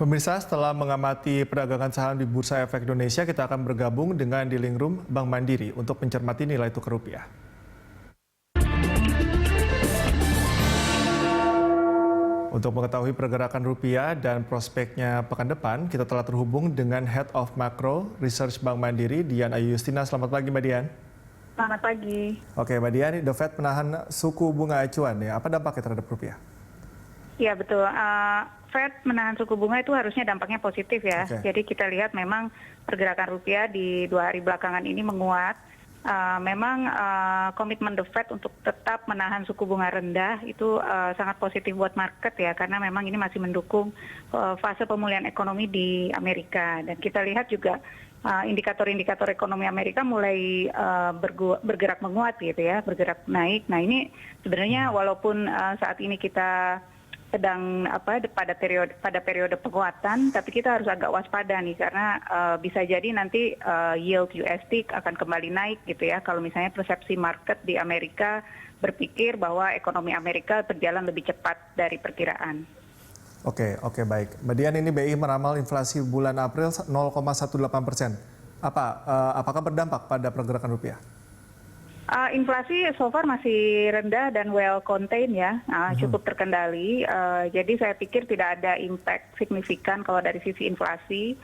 Pemirsa, setelah mengamati perdagangan saham di Bursa Efek Indonesia, kita akan bergabung dengan Dealing Room Bank Mandiri untuk mencermati nilai tukar rupiah. Untuk mengetahui pergerakan rupiah dan prospeknya pekan depan, kita telah terhubung dengan Head of Macro Research Bank Mandiri, Dian Ayu Justina. Selamat pagi, Mbak Dian. Selamat pagi. Oke, Mbak Dian, The Fed menahan suku bunga acuan ya. Apa dampaknya terhadap rupiah? Ya betul, Fed menahan suku bunga itu harusnya dampaknya positif ya. Oke. Jadi kita lihat memang pergerakan rupiah di 2 hari belakangan ini menguat. Memang komitmen The Fed untuk tetap menahan suku bunga rendah itu sangat positif buat market ya, karena memang ini masih mendukung fase pemulihan ekonomi di Amerika. Dan kita lihat juga indikator-indikator ekonomi Amerika mulai bergerak menguat gitu ya, bergerak naik. Nah ini sebenarnya walaupun saat ini kita sedang pada periode penguatan, tapi kita harus agak waspada nih karena bisa jadi nanti yield USD akan kembali naik gitu ya. Kalau misalnya persepsi market di Amerika berpikir bahwa ekonomi Amerika berjalan lebih cepat dari perkiraan. Oke, baik. Mbak Dian, ini BI meramal inflasi bulan April 0,18%. Apakah berdampak pada pergerakan rupiah? Inflasi so far masih rendah dan well contained ya, cukup terkendali. Jadi saya pikir tidak ada impact signifikan kalau dari sisi inflasi.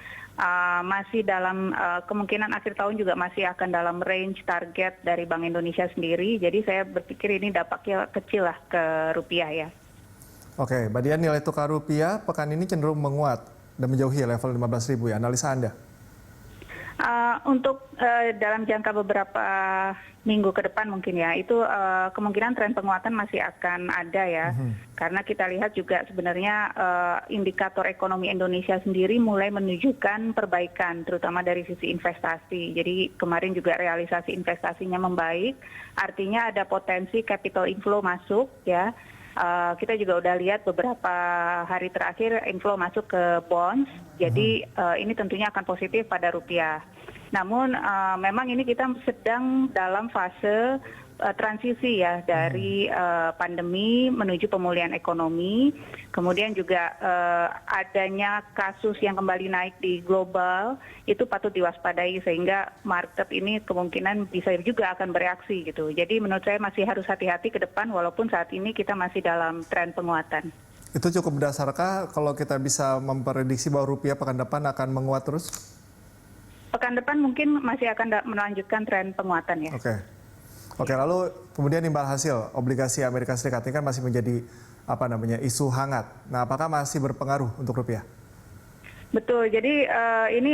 Masih dalam kemungkinan akhir tahun juga masih akan dalam range target dari Bank Indonesia sendiri. Jadi saya berpikir ini dampaknya kecil lah ke rupiah ya. Oke, Mbak Dian, nilai tukar rupiah pekan ini cenderung menguat dan menjauhi level 15.000 ya. Analisa Anda? Untuk dalam jangka beberapa minggu ke depan mungkin ya, itu kemungkinan tren penguatan masih akan ada ya. Karena kita lihat juga sebenarnya indikator ekonomi Indonesia sendiri mulai menunjukkan perbaikan, terutama dari sisi investasi. Jadi kemarin juga realisasi investasinya membaik, artinya ada potensi capital inflow masuk ya. Kita juga udah lihat beberapa hari terakhir inflow masuk ke bonds, jadi ini tentunya akan positif pada rupiah. Namun memang ini kita sedang dalam fase transisi ya dari pandemi menuju pemulihan ekonomi, kemudian juga adanya kasus yang kembali naik di global itu patut diwaspadai sehingga market ini kemungkinan bisa juga akan bereaksi gitu. Jadi menurut saya masih harus hati-hati ke depan walaupun saat ini kita masih dalam tren penguatan. Itu cukup berdasarkah kalau kita bisa memprediksi bahwa rupiah pekan depan akan menguat terus? Pekan depan mungkin masih akan melanjutkan tren penguatan ya. Oke, lalu kemudian imbal hasil obligasi Amerika Serikat ini kan masih menjadi isu hangat. Nah, apakah masih berpengaruh untuk rupiah? Betul, jadi ini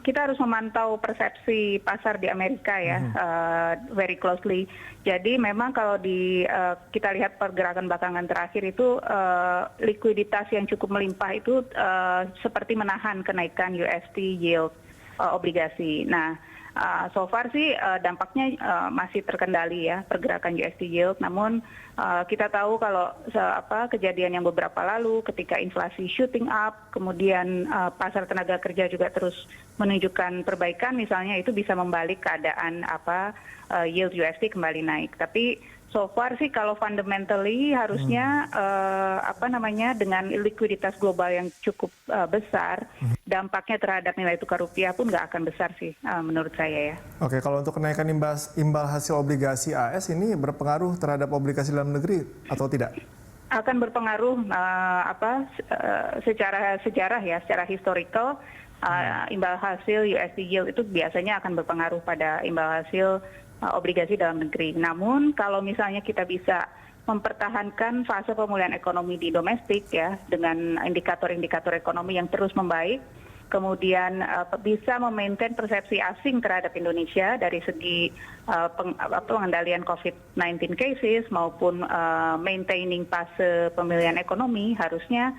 kita harus memantau persepsi pasar di Amerika ya, very closely. Jadi memang kalau kita lihat pergerakan belakangan terakhir itu likuiditas yang cukup melimpah itu seperti menahan kenaikan USD yield obligasi. Nah, so far sih dampaknya masih terkendali ya pergerakan USD yield. Namun kita tahu kalau kejadian yang beberapa lalu ketika inflasi shooting up, kemudian pasar tenaga kerja juga terus menunjukkan perbaikan, misalnya itu bisa membalik keadaan yield USD kembali naik. Tapi so far sih kalau fundamentally harusnya dengan likuiditas global yang cukup besar, dampaknya terhadap nilai tukar rupiah pun nggak akan besar sih menurut saya ya. Oke, kalau untuk kenaikan imbal hasil obligasi AS ini berpengaruh terhadap obligasi dalam negeri atau tidak? Akan berpengaruh secara sejarah ya, secara historical. Imbal hasil USD yield itu biasanya akan berpengaruh pada imbal hasil obligasi dalam negeri. Namun kalau misalnya kita bisa mempertahankan fase pemulihan ekonomi di domestik ya dengan indikator-indikator ekonomi yang terus membaik, kemudian bisa memaintain persepsi asing terhadap Indonesia dari segi pengendalian COVID-19 cases maupun maintaining fase pemulihan ekonomi, harusnya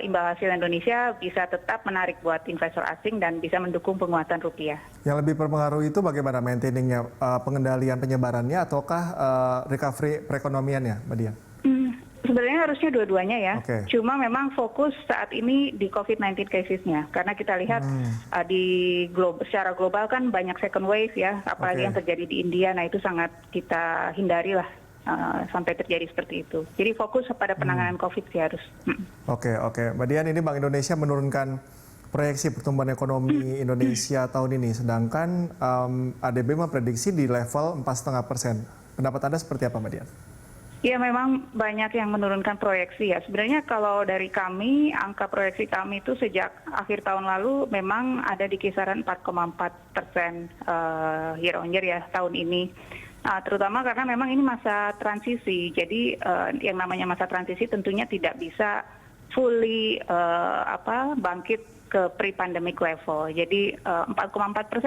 imbal hasil Indonesia bisa tetap menarik buat investor asing dan bisa mendukung penguatan rupiah. Yang lebih berpengaruh itu bagaimana maintainingnya, pengendalian penyebarannya ataukah recovery perekonomiannya, Mbak Dian? Sebenarnya harusnya dua-duanya ya. Cuma memang fokus saat ini di COVID-19 casesnya. Karena kita lihat secara global kan banyak second wave ya. Apalagi yang terjadi di India. Nah itu sangat kita hindari lah sampai terjadi seperti itu. Jadi fokus pada penanganan COVID sih harus. Oke, Mbak Dian, ini Bank Indonesia menurunkan proyeksi pertumbuhan ekonomi Indonesia tahun ini, sedangkan ADB memprediksi di level 4,5%. Pendapat Anda seperti apa, Mbak Dian? Ya, memang banyak yang menurunkan proyeksi ya. Sebenarnya kalau dari kami, angka proyeksi kami itu sejak akhir tahun lalu memang ada di kisaran 4,4% year on year ya tahun ini. Terutama karena memang ini masa transisi. Jadi yang namanya masa transisi tentunya tidak bisa fully bangkit ke pre-pandemic level. Jadi 4,4%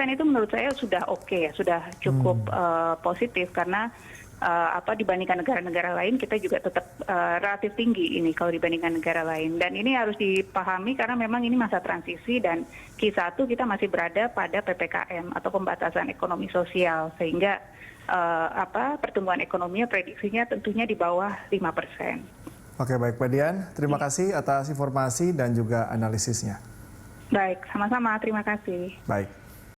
itu menurut saya sudah oke ya, sudah cukup positif karena dibandingkan negara-negara lain kita juga tetap relatif tinggi ini kalau dibandingkan negara lain. Dan ini harus dipahami karena memang ini masa transisi dan Q1 kita masih berada pada PPKM atau pembatasan ekonomi sosial sehingga pertumbuhan ekonominya prediksinya tentunya di bawah 5%. Oke, baik Mbak Dian, terima kasih atas informasi dan juga analisisnya. Baik, sama-sama, terima kasih. Baik.